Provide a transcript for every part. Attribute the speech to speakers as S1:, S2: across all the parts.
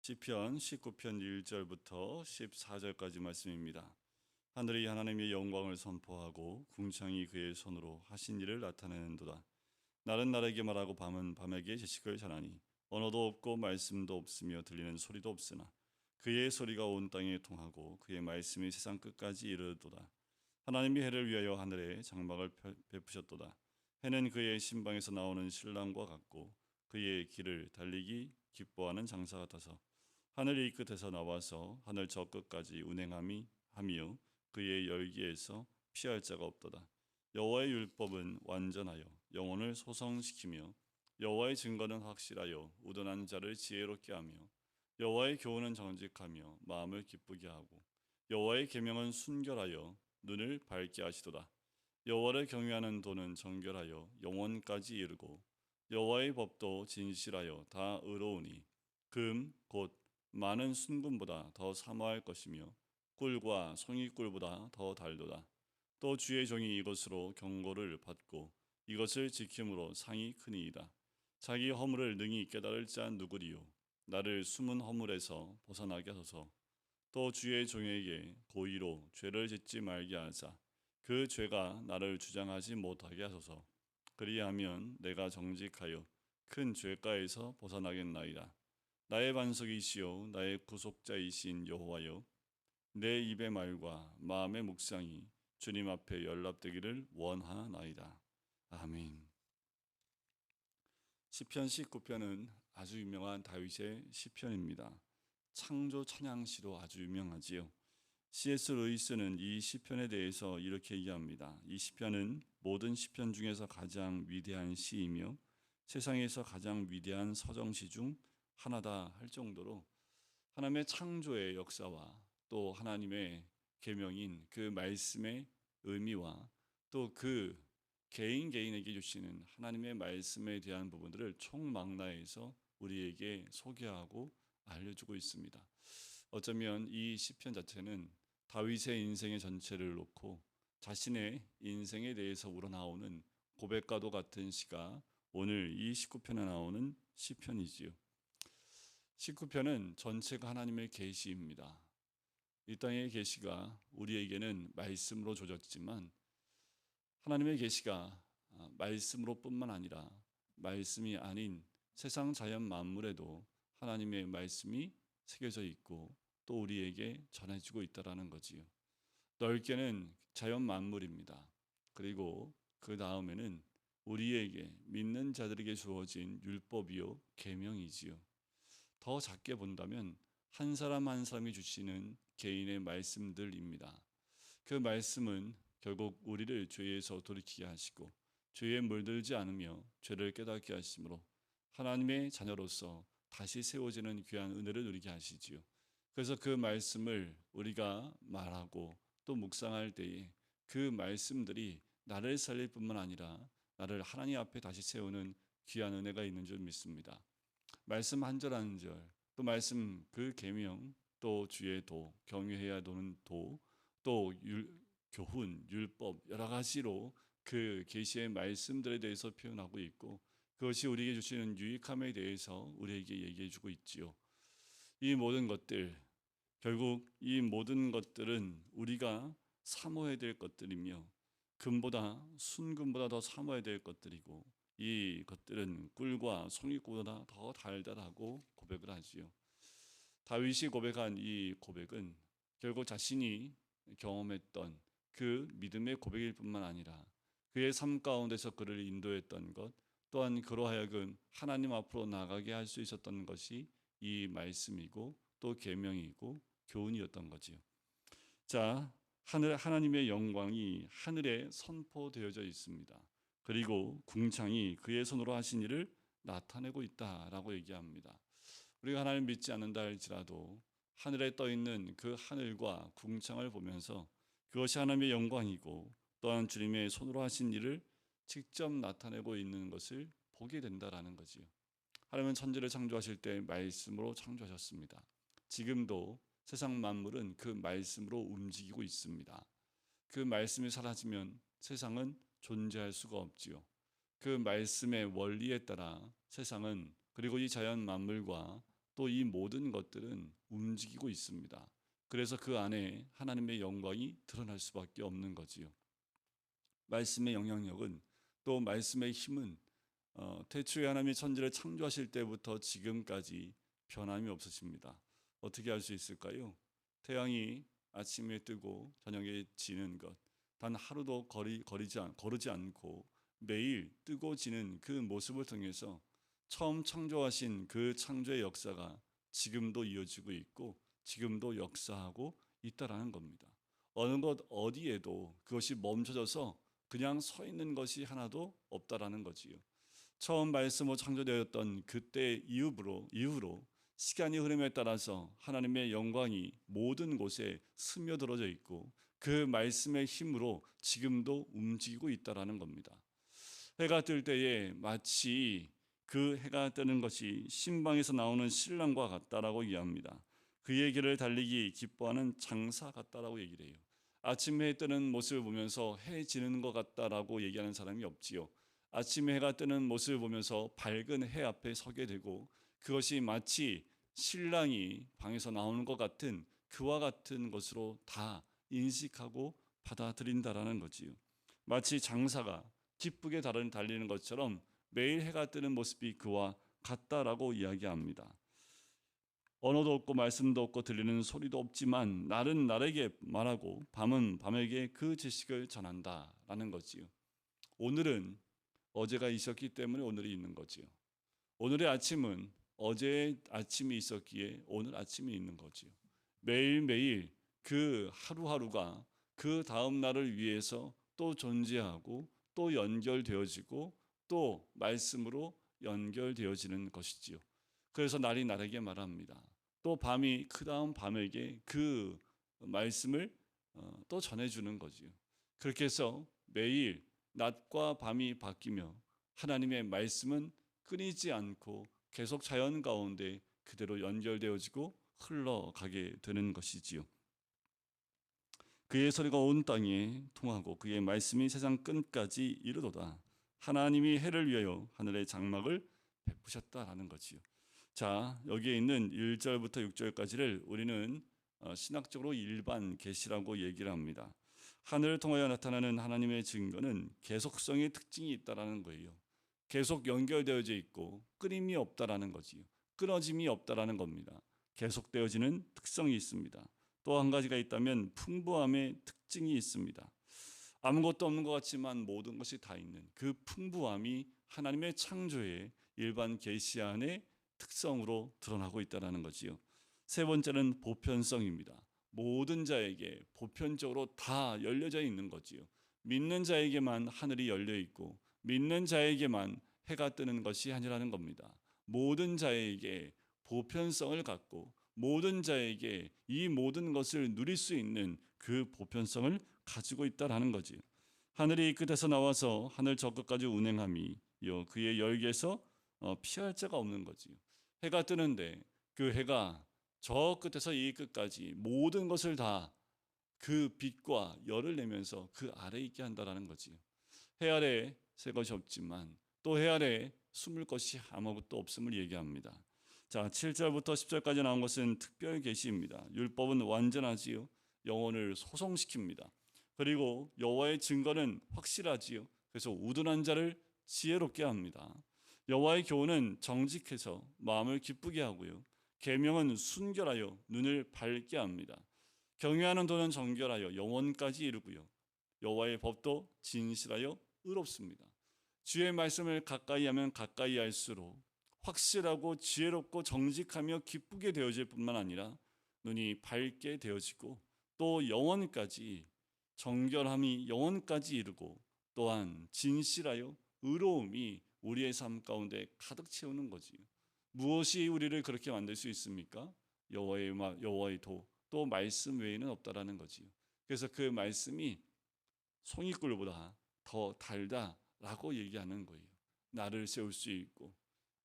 S1: 시편 19편 1절부터 14절까지 말씀입니다. 하늘이 하나님의 영광을 선포하고 궁창이 그의 손으로 하신 일을 나타내는도다. 날은 날에게 말하고 밤은 밤에게 지식을 전하니 언어도 없고 말씀도 없으며 들리는 소리도 없으나 그의 소리가 온 땅에 통하고 그의 말씀이 세상 끝까지 이르도다. 하나님이 해를 위하여 하늘에 장막을 베푸셨도다. 해는 그의 신방에서 나오는 신랑과 같고 그의 길을 달리기 기뻐하는 장사 같아서 하늘 이 끝에서 나와서 하늘 저 끝까지 운행함이 하며 그의 열기에서 피할 자가 없도다. 여호와의 율법은 완전하여 영혼을 소성시키며 여호와의 증거는 확실하여 우둔한 자를 지혜롭게 하며 여호와의 교훈은 정직하며 마음을 기쁘게 하고 여호와의 계명은 순결하여 눈을 밝게 하시도다. 여호와를 경외하는 도는 정결하여 영원까지 이르고 여호와의 법도 진실하여 다 의로우니 금 곧 많은 순금보다 더 사모할 것이며 꿀과 송이꿀보다 더 달도다. 또 주의 종이 이것으로 경고를 받고 이것을 지킴으로 상이 크니이다. 자기 허물을 능히 깨달을 자 누구리요. 나를 숨은 허물에서 벗어나게 하소서. 또 주의 종에게 고의로 죄를 짓지 말게 하사 그 죄가 나를 주장하지 못하게 하소서. 그리하면 내가 정직하여 큰 죄가에서 벗어나겠나이다. 나의 반석이시요 나의 구속자이신 여호와여, 내 입의 말과 마음의 묵상이 주님 앞에 연락되기를 원하나이다. 아멘. 시편 19편은 아주 유명한 다윗의 시편입니다. 창조 찬양시로 아주 유명하지요. C.S. 루이스는 이 시편에 대해서 이렇게 얘기합니다. 이 시편은 모든 시편 중에서 가장 위대한 시이며 세상에서 가장 위대한 서정시 중 하나다 할 정도로 하나님의 창조의 역사와 또 하나님의 계명인 그 말씀의 의미와 또 그 개인에게 주시는 하나님의 말씀에 대한 부분들을 총망라해서 우리에게 소개하고 알려주고 있습니다. 어쩌면 이 시편 자체는 다윗의 인생의 전체를 놓고 자신의 인생에 대해서 우러나오는 고백과도 같은 시가 오늘 이 19편에 나오는 시편이지요. 19편은 전체가 하나님의 계시입니다. 이 땅의 계시가 우리에게는 말씀으로 조졌지만 하나님의 계시가 말씀으로 뿐만 아니라 말씀이 아닌 세상 자연 만물에도 하나님의 말씀이 새겨져 있고 또 우리에게 전해지고 있다라는 거지요. 넓게는 자연 만물입니다. 그리고 그 다음에는 우리에게 믿는 자들에게 주어진 율법이요 계명이지요. 더 작게 본다면 한 사람 한 사람이 주시는 개인의 말씀들입니다. 그 말씀은 결국 우리를 죄에서 돌이키게 하시고 죄에 물들지 않으며 죄를 깨닫게 하시므로 하나님의 자녀로서 다시 세워지는 귀한 은혜를 누리게 하시지요. 그래서 그 말씀을 우리가 말하고 또 묵상할 때에 그 말씀들이 나를 살릴 뿐만 아니라 나를 하나님 앞에 다시 세우는 귀한 은혜가 있는 줄 믿습니다. 말씀 한 절 한 절, 또 말씀 그 계명, 또 주의 도, 경외해야 도는 도, 또 교훈, 율법 여러 가지로 그 계시의 말씀들에 대해서 표현하고 있고 그것이 우리에게 주시는 유익함에 대해서 우리에게 얘기해 주고 있지요. 이 모든 것들, 결국 이 모든 것들은 우리가 사모해야 될 것들이며 금보다 순금보다 더 사모해야 될 것들이고 이 것들은 꿀과 송이꿀보다 더 달달하고 고백을 하지요. 다윗이 고백한 이 고백은 결국 자신이 경험했던 그 믿음의 고백일 뿐만 아니라 그의 삶 가운데서 그를 인도했던 것 또한 그로 하여금 하나님 앞으로 나가게 할 수 있었던 것이 이 말씀이고 또 계명이고 교훈이었던 거지요. 자, 하나님의 영광이 하늘에 선포되어져 있습니다. 그리고 궁창이 그의 손으로 하신 일을 나타내고 있다라고 얘기합니다. 우리가 하나님 믿지 않는다 할지라도 하늘에 떠 있는 그 하늘과 궁창을 보면서 그것이 하나님의 영광이고 또한 주님의 손으로 하신 일을 직접 나타내고 있는 것을 보게 된다라는 거지요. 하나님은 천지를 창조하실 때 말씀으로 창조하셨습니다. 지금도 세상 만물은 그 말씀으로 움직이고 있습니다. 그 말씀이 사라지면 세상은 존재할 수가 없지요. 그 말씀의 원리에 따라 세상은 그리고 이 자연 만물과 또 이 모든 것들은 움직이고 있습니다. 그래서 그 안에 하나님의 영광이 드러날 수밖에 없는 거지요. 말씀의 영향력은, 또 말씀의 힘은 태초에 하나님이 천지를 창조하실 때부터 지금까지 변함이 없으십니다. 어떻게 할 수 있을까요? 태양이 아침에 뜨고 저녁에 지는 것, 단 하루도 거르지 않고 매일 뜨고 지는 그 모습을 통해서 처음 창조하신 그 창조의 역사가 지금도 이어지고 있고 지금도 역사하고 있다라는 겁니다. 어느 것 어디에도 그것이 멈춰져서 그냥 서 있는 것이 하나도 없다라는 거지요. 처음 말씀으로 창조되었던 그때 이후로 시간이 흐름에 따라서 하나님의 영광이 모든 곳에 스며들어져 있고 그 말씀의 힘으로 지금도 움직이고 있다라는 겁니다. 해가 뜰 때에 마치 그 해가 뜨는 것이 신방에서 나오는 신랑과 같다라고 이해합니다. 그의 길을 달리기 기뻐하는 장사 같다라고 얘기를 해요. 아침에 해 뜨는 모습을 보면서 해 지는 것 같다라고 얘기하는 사람이 없지요. 아침에 해가 뜨는 모습을 보면서 밝은 해 앞에 서게 되고 그것이 마치 신랑이 방에서 나오는 것 같은 그와 같은 것으로 다 인식하고 받아들인다라는 거지요. 마치 장사가 기쁘게 달리는 것처럼 매일 해가 뜨는 모습이 그와 같다라고 이야기합니다. 언어도 없고 말씀도 없고 들리는 소리도 없지만 날은 날에게 말하고 밤은 밤에게 그 지식을 전한다라는 거지요. 오늘은 어제가 있었기 때문에 오늘이 있는 거지요. 오늘의 아침은 어제의 아침이 있었기에 오늘 아침이 있는 거지요. 매일매일 그 하루하루가 그 다음 날을 위해서 또 존재하고 또 연결되어지고 또 말씀으로 연결되어지는 것이지요. 그래서 날이 날에게 말합니다. 또 밤이 그 다음 밤에게 그 말씀을 또 전해주는 거지요. 그렇게 해서 매일 낮과 밤이 바뀌며 하나님의 말씀은 끊이지 않고 계속 자연 가운데 그대로 연결되어지고 흘러가게 되는 것이지요. 그의 소리가 온 땅에 통하고 그의 말씀이 세상 끝까지 이르도다. 하나님이 해를 위하여 하늘의 장막을 베푸셨다라는 거지요. 자, 여기에 있는 1절부터 6절까지를 우리는 신학적으로 일반 계시라고 얘기를 합니다. 하늘을 통하여 나타나는 하나님의 증거는 계속성의 특징이 있다라는 거예요. 계속 연결되어져 있고 끊임이 없다라는 거지요. 끊어짐이 없다라는 겁니다. 계속되어지는 특성이 있습니다. 또 한 가지가 있다면 풍부함의 특징이 있습니다. 아무것도 없는 것 같지만 모든 것이 다 있는 그 풍부함이 하나님의 창조의 일반 계시 안의 특성으로 드러나고 있다는 거지요. 세 번째는 보편성입니다. 모든 자에게 보편적으로 다 열려져 있는 거지요. 믿는 자에게만 하늘이 열려 있고 믿는 자에게만 해가 뜨는 것이 아니라는 겁니다. 모든 자에게 보편성을 갖고 모든 자에게 이 모든 것을 누릴 수 있는 그 보편성을 가지고 있다라는 거지요. 하늘이 이 끝에서 나와서 하늘 저 끝까지 운행함이 그의 열기에서 피할 자가 없는 거지요. 해가 뜨는데 그 해가 저 끝에서 이 끝까지 모든 것을 다 그 빛과 열을 내면서 그 아래 있게 한다라는 거지요. 해 아래 새 것이 없지만 또 해 아래 숨을 것이 아무것도 없음을 얘기합니다. 자, 7절부터 10절까지 나온 것은 특별 계시입니다. 율법은 완전하지요. 영혼을 소성시킵니다. 그리고 여호와의 증거는 확실하지요. 그래서 우둔한 자를 지혜롭게 합니다. 여호와의 교훈은 정직해서 마음을 기쁘게 하고요. 계명은 순결하여 눈을 밝게 합니다. 경외하는 도는 정결하여 영원까지 이르고요. 여호와의 법도 진실하여 의롭습니다. 주의 말씀을 가까이 하면 가까이 할수록 확실하고 지혜롭고 정직하며 기쁘게 되어질 뿐만 아니라 눈이 밝게 되어지고 또 영원까지 정결함이 영원까지 이르고 또한 진실하여 의로움이 우리의 삶 가운데 가득 채우는 거지요. 무엇이 우리를 그렇게 만들 수 있습니까? 여호와의 도, 또 말씀 외에는 없다라는 거지요. 그래서 그 말씀이 송이꿀보다 더 달다라고 얘기하는 거예요. 나를 세울 수 있고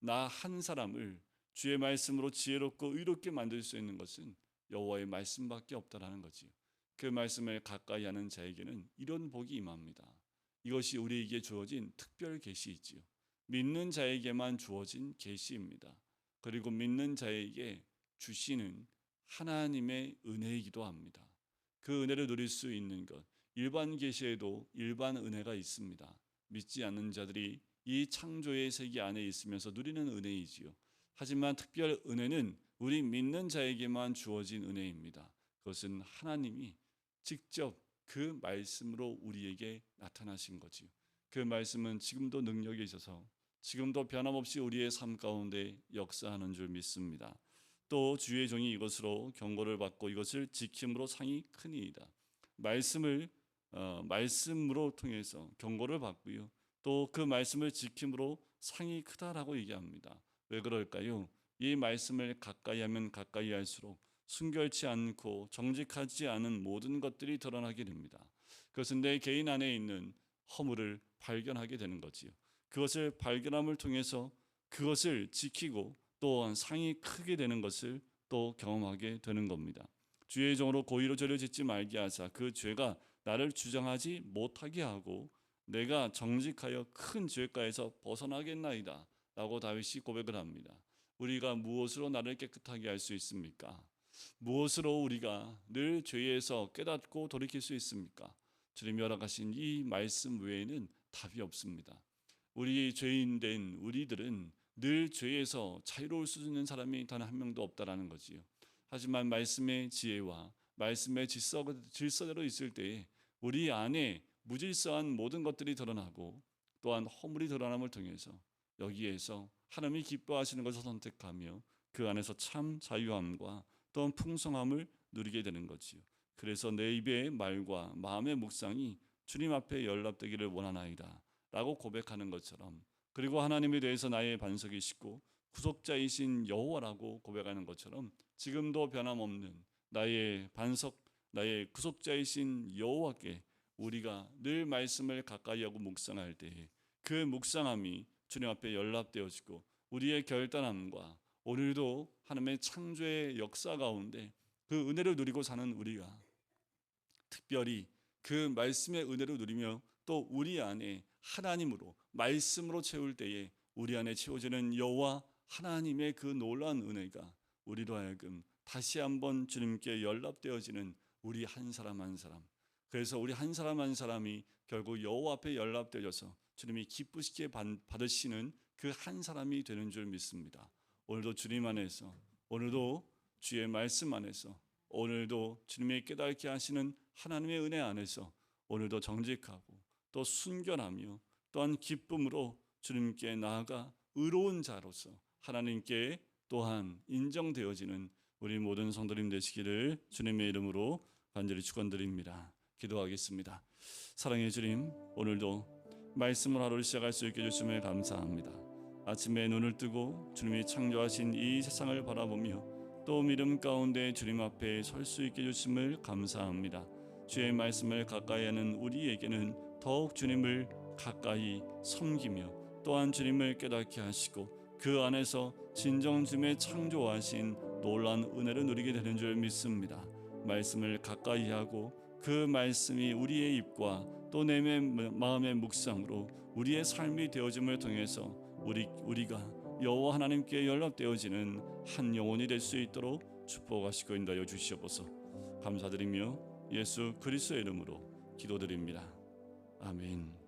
S1: 나 한 사람을 주의 말씀으로 지혜롭고 의롭게 만들 수 있는 것은 여호와의 말씀밖에 없다라는 거지요. 그 말씀을 가까이 하는 자에게는 이런 복이 임합니다. 이것이 우리에게 주어진 특별 계시이지요. 믿는 자에게만 주어진 계시입니다. 그리고 믿는 자에게 주시는 하나님의 은혜이기도 합니다. 그 은혜를 누릴 수 있는 것, 일반 계시에도 일반 은혜가 있습니다. 믿지 않는 자들이 이 창조의 세계 안에 있으면서 누리는 은혜이지요. 하지만 특별 은혜는 우리 믿는 자에게만 주어진 은혜입니다. 그것은 하나님이 직접 그 말씀으로 우리에게 나타나신 거지요. 그 말씀은 지금도 능력이 있어서 지금도 변함없이 우리의 삶 가운데 역사하는 줄 믿습니다. 또 주의 종이 이것으로 경고를 받고 이것을 지킴으로 상이 크니이다. 말씀으로 통해서 경고를 받고요. 또 그 말씀을 지킴으로 상이 크다라고 얘기합니다. 왜 그럴까요? 이 말씀을 가까이 하면 가까이 할수록 순결치 않고 정직하지 않은 모든 것들이 드러나게 됩니다. 그것은 내 개인 안에 있는 허물을 발견하게 되는 거지요. 그것을 발견함을 통해서 그것을 지키고 또한 상이 크게 되는 것을 또 경험하게 되는 겁니다. 주의 종으로 고의로 죄를 짓지 말게 하사 그 죄가 나를 주장하지 못하게 하고 내가 정직하여 큰 죄가에서 벗어나겠나이다 라고 다윗이 고백을 합니다. 우리가 무엇으로 나를 깨끗하게 할 수 있습니까? 무엇으로 우리가 늘 죄에서 깨닫고 돌이킬 수 있습니까? 주님이 허락하신 이 말씀 외에는 답이 없습니다. 우리 죄인된 우리들은 늘 죄에서 자유로울 수 있는 사람이 단 한 명도 없다라는 거지요. 하지만 말씀의 지혜와 말씀의 질서대로 있을 때에 우리 안에 무질서한 모든 것들이 드러나고 또한 허물이 드러남을 통해서 여기에서 하나님이 기뻐하시는 것을 선택하며 그 안에서 참 자유함과 또한 풍성함을 누리게 되는 거지요. 그래서 내 입의 말과 마음의 묵상이 주님 앞에 연락되기를 원하나이다 라고 고백하는 것처럼, 그리고 하나님에 대해서 나의 반석이시고 구속자이신 여호와라고 고백하는 것처럼 지금도 변함없는 나의 반석, 나의 구속자이신 여호와께 우리가 늘 말씀을 가까이 하고 묵상할 때에 그 묵상함이 주님 앞에 연락되어지고 우리의 결단함과 오늘도 하나님의 창조의 역사 가운데 그 은혜를 누리고 사는 우리가 특별히 그 말씀의 은혜를 누리며 또 우리 안에 하나님으로 말씀으로 채울 때에 우리 안에 채워지는 여호와 하나님의 그 놀라운 은혜가 우리로 하여금 다시 한번 주님께 연락되어지는 우리 한 사람 한 사람, 그래서 우리 한 사람 한 사람이 결국 여호와 앞에 연락되어져서 주님이 기쁘시게 받으시는 그 한 사람이 되는 줄 믿습니다. 오늘도 주님 안에서, 오늘도 주의 말씀 안에서, 오늘도 주님의 깨닫게 하시는 하나님의 은혜 안에서 오늘도 정직하고 또 순결하며 또한 기쁨으로 주님께 나아가 의로운 자로서 하나님께 또한 인정되어지는 우리 모든 성도님 되시기를 주님의 이름으로 간절히 축원드립니다. 기도하겠습니다. 사랑의 주님, 오늘도 말씀을 하루를 시작할 수 있게 해주심을 감사합니다. 아침에 눈을 뜨고 주님이 창조하신 이 세상을 바라보며 또 믿음 가운데 주님 앞에 설 수 있게 해주심을 감사합니다. 주의 말씀을 가까이 하는 우리에게는 더욱 주님을 가까이 섬기며 또한 주님을 깨닫게 하시고 그 안에서 진정 주님의 창조하신 놀라운 은혜를 누리게 되는 줄 믿습니다. 말씀을 가까이 하고 그 말씀이 우리의 입과 또 내 마음의 묵상으로 우리의 삶이 되어짐을 통해서 우리가 여호와 하나님께 연락되어지는 한 영혼이 될 수 있도록 축복하시고 인도하여 주시옵소서. 감사드리며 예수 그리스도의 이름으로 기도드립니다. 아멘.